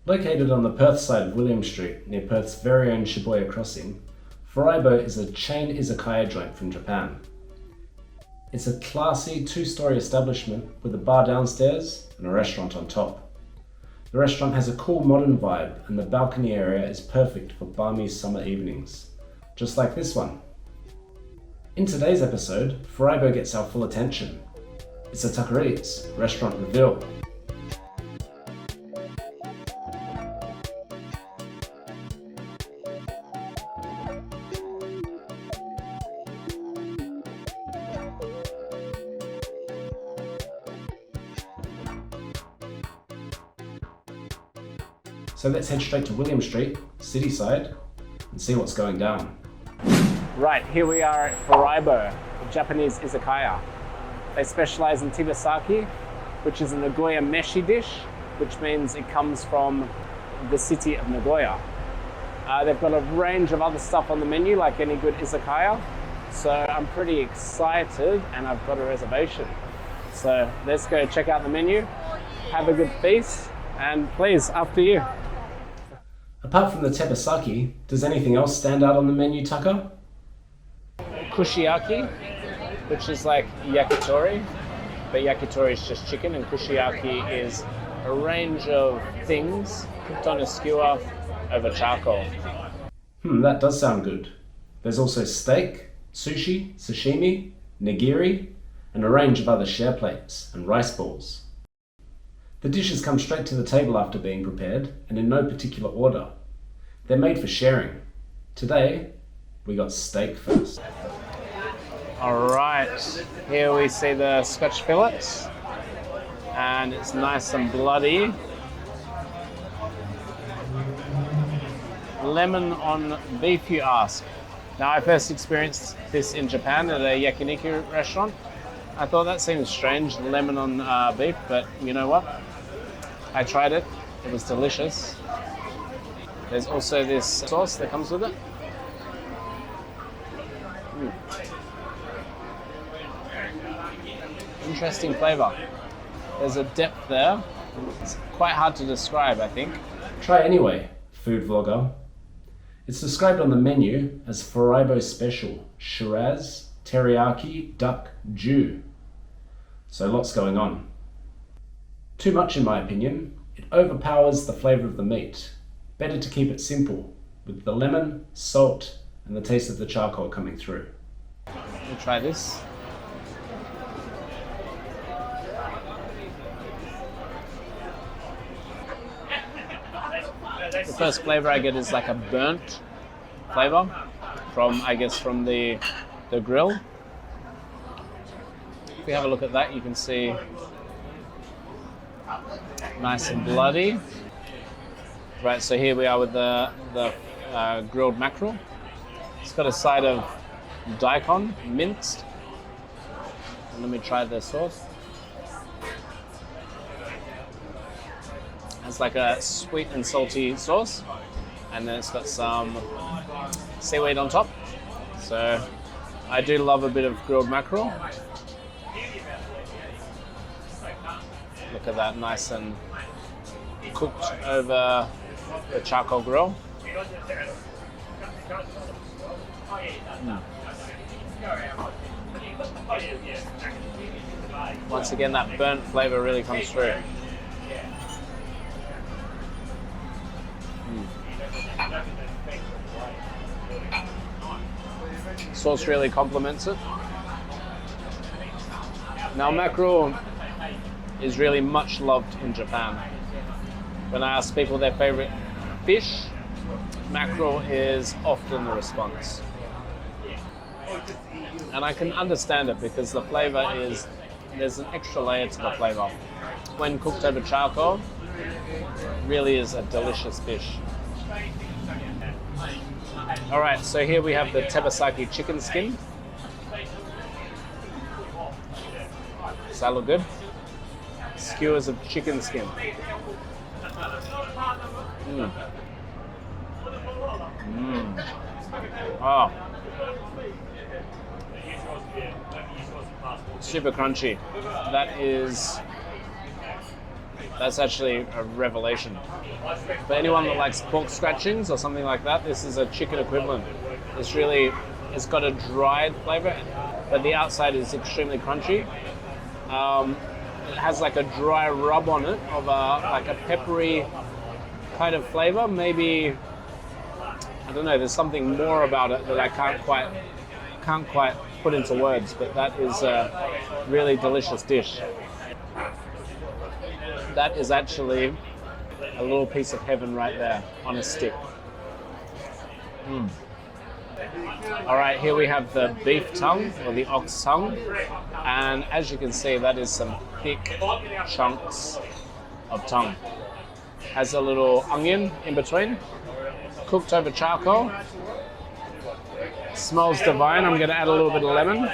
Located on the Perth side of Williamstreet, near Perth's very own Shibuya crossing, Furaibo is a chain izakaya joint from Japan. It's a classy two-story establishment with a bar downstairs and a restaurant on top. The restaurant has a cool modern vibe and the balcony area is perfect for balmy summer evenings, just like this one. In today's episode, Furaibo gets our full attention. It's a Tucker Eats restaurant reveal. So let's head straight to Williamstreet, city side, and see what's going down. Right, here we are at Furaibo, the Japanese Izakaya. They specialize in tibasaki, which is a Nagoya meshi dish, which means it comes from the city of Nagoya. They've got a range of other stuff on the menu, like any good izakaya. So I'm pretty excited, and I've got a reservation. So let's go check out the menu, have a good feast, and please, after you. Apart from the tebasaki, does anything else stand out on the menu, Tucker? Kushiyaki, which is like yakitori, but yakitori is just chicken, and kushiyaki is a range of things cooked on a skewer over charcoal. That does sound good. There's also steak, sushi, sashimi, nigiri, and a range of other share plates and rice balls. The dishes come straight to the table after being prepared and in no particular order. They're made for sharing. Today, we got steak first. All right, here we see the Scotch fillets, and it's nice and bloody. Lemon on beef, you ask. Now, I first experienced this in Japan at a yakiniku restaurant. I thought that seemed strange, lemon on beef, but you know what? I tried it, it was delicious. There's also this sauce that comes with it. Interesting flavor. There's a depth there. It's quite hard to describe, I think. Try anyway, food vlogger. It's described on the menu as Furaibo Special, Shiraz, Teriyaki, Duck, Jew. So lots going on. Too much in my opinion. It overpowers the flavour of the meat. Better to keep it simple, with the lemon, salt, and the taste of the charcoal coming through. We'll try this. The first flavour I get is like a burnt flavour from the grill. If we have a look at that, you can see nice and bloody. Right, so here we are with the grilled mackerel. It's got a side of daikon, minced. And let me try the sauce. It's like a sweet and salty sauce, and then it's got some seaweed on top. So I do love a bit of grilled mackerel. Look at that, nice and cooked over the charcoal grill. Once again, that burnt flavor really comes through. Sauce really complements it. Now, mackerel is really much loved in Japan. When I ask people their favorite fish, mackerel is often the response. And I can understand it because the flavor there's an extra layer to the flavor. When cooked over charcoal, really is a delicious dish. All right, so here we have the tebasaki chicken skin. Does that look good? Skewers of chicken skin. Oh. Super crunchy. That is That's actually a revelation. For anyone that likes pork scratchings or something like that, this is a chicken equivalent. It's got a dried flavor, but the outside is extremely crunchy. It has like a dry rub on it of like a peppery kind of flavor. Maybe, I don't know, there's something more about it that I can't quite put into words, but that is a really delicious dish. That is actually a little piece of heaven right there on a stick. All right, here we have the beef tongue or the ox tongue, and as you can see, that is some thick chunks of tongue. Has a little onion in between, cooked over charcoal. Smells divine. I'm going to add a little bit of lemon.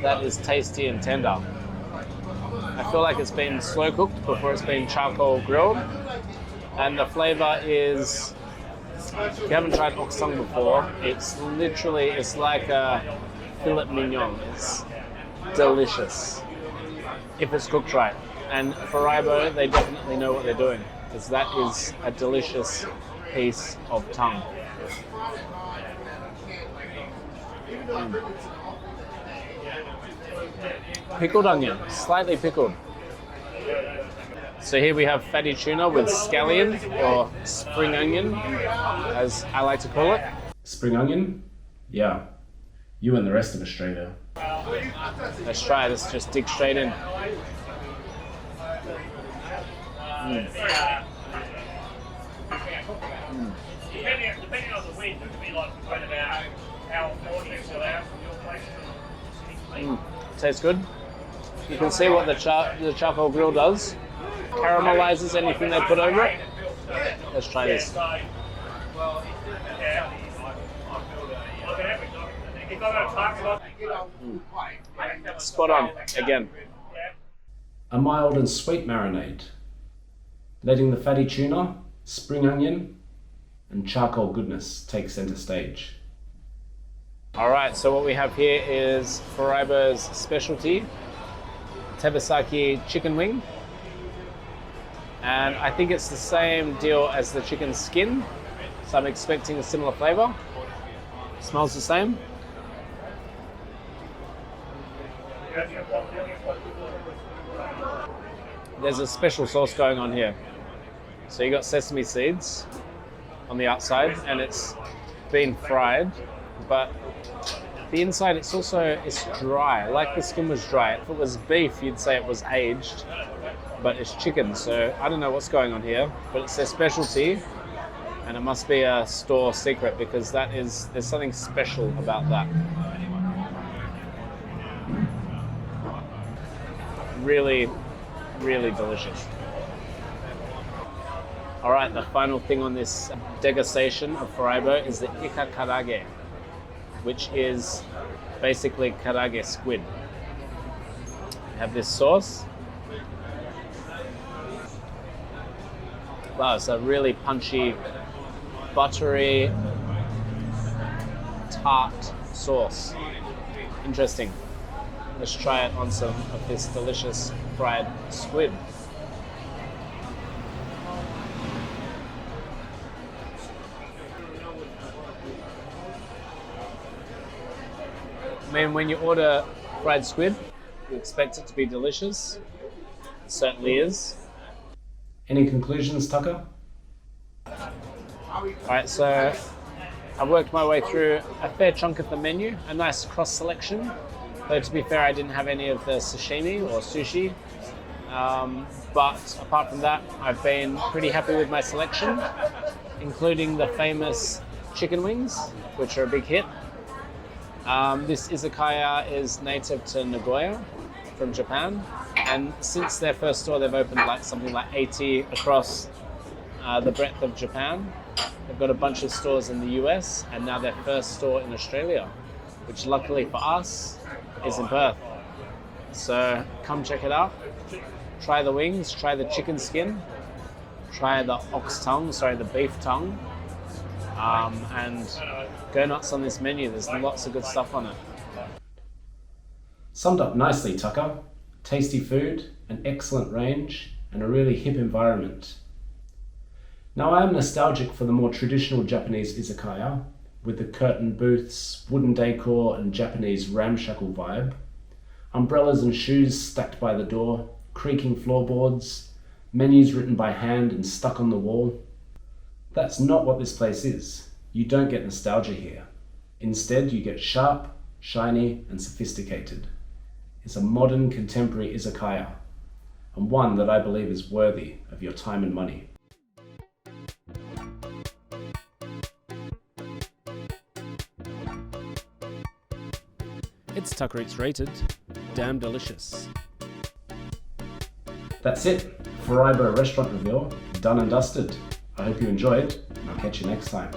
That is tasty and tender. I feel like it's been slow cooked before it's been charcoal grilled, and the flavor is, if you haven't tried ox tongue before, it's like a filet mignon. It's delicious if it's cooked right. And Furaibo, they definitely know what they're doing, because that is a delicious piece of tongue. Pickled onion, slightly pickled. So here we have fatty tuna with scallion, or spring onion, as I like to call it. Spring onion? Yeah. You and the rest of Australia. Let's try this, just dig straight in. Depending on the wind, it could be like about hour 40 to hour from your place. Tastes good. You can see what the charcoal grill does. Caramelizes anything they put over it. Let's try this. Spot on again. A mild and sweet marinade, letting the fatty tuna, spring onion, and charcoal goodness take center stage. All right, so what we have here is Furaibo's specialty, Tebasaki chicken wing. And I think it's the same deal as the chicken skin, so I'm expecting a similar flavor. Smells the same. There's a special sauce going on here. So you got sesame seeds on the outside, and it's been fried, but the inside it's dry, like the skin was dry. If it was beef, you'd say it was aged, but it's chicken, so I don't know what's going on here, but it's their specialty, and it must be a store secret, because there's something special about that. Really, really delicious. All right, the final thing on this degustation of Furaibo is the ika karage, which is basically karage squid. We have this sauce. Wow, it's a really punchy, buttery, tart sauce. Interesting. Let's try it on some of this delicious fried squid. I mean, when you order fried squid, you expect it to be delicious. It certainly is. Any conclusions, Tucker? Alright, so I've worked my way through a fair chunk of the menu, a nice cross selection. Though to be fair, I didn't have any of the sashimi or sushi. But apart from that, I've been pretty happy with my selection, including the famous chicken wings, which are a big hit. This izakaya is native to Nagoya from Japan, and since their first store, they've opened something like 80 across the breadth of Japan. They've got a bunch of stores in the US, and now their first store in Australia, which luckily for us is in Perth. So come check it out. Try the wings, try the chicken skin, try the beef tongue, and go nuts on this menu. There's lots of good stuff on it. Summed up nicely, Tucker. Tasty food, an excellent range, and a really hip environment. Now I am nostalgic for the more traditional Japanese izakaya, with the curtain booths, wooden decor, and Japanese ramshackle vibe. Umbrellas and shoes stacked by the door, creaking floorboards, menus written by hand and stuck on the wall. That's not what this place is. You don't get nostalgia here. Instead, you get sharp, shiny, and sophisticated. It's a modern, contemporary izakaya, and one that I believe is worthy of your time and money. It's Tucker Eats Rated. Damn delicious. That's it. Furaibo restaurant reveal, done and dusted. I hope you enjoyed, and I'll catch you next time.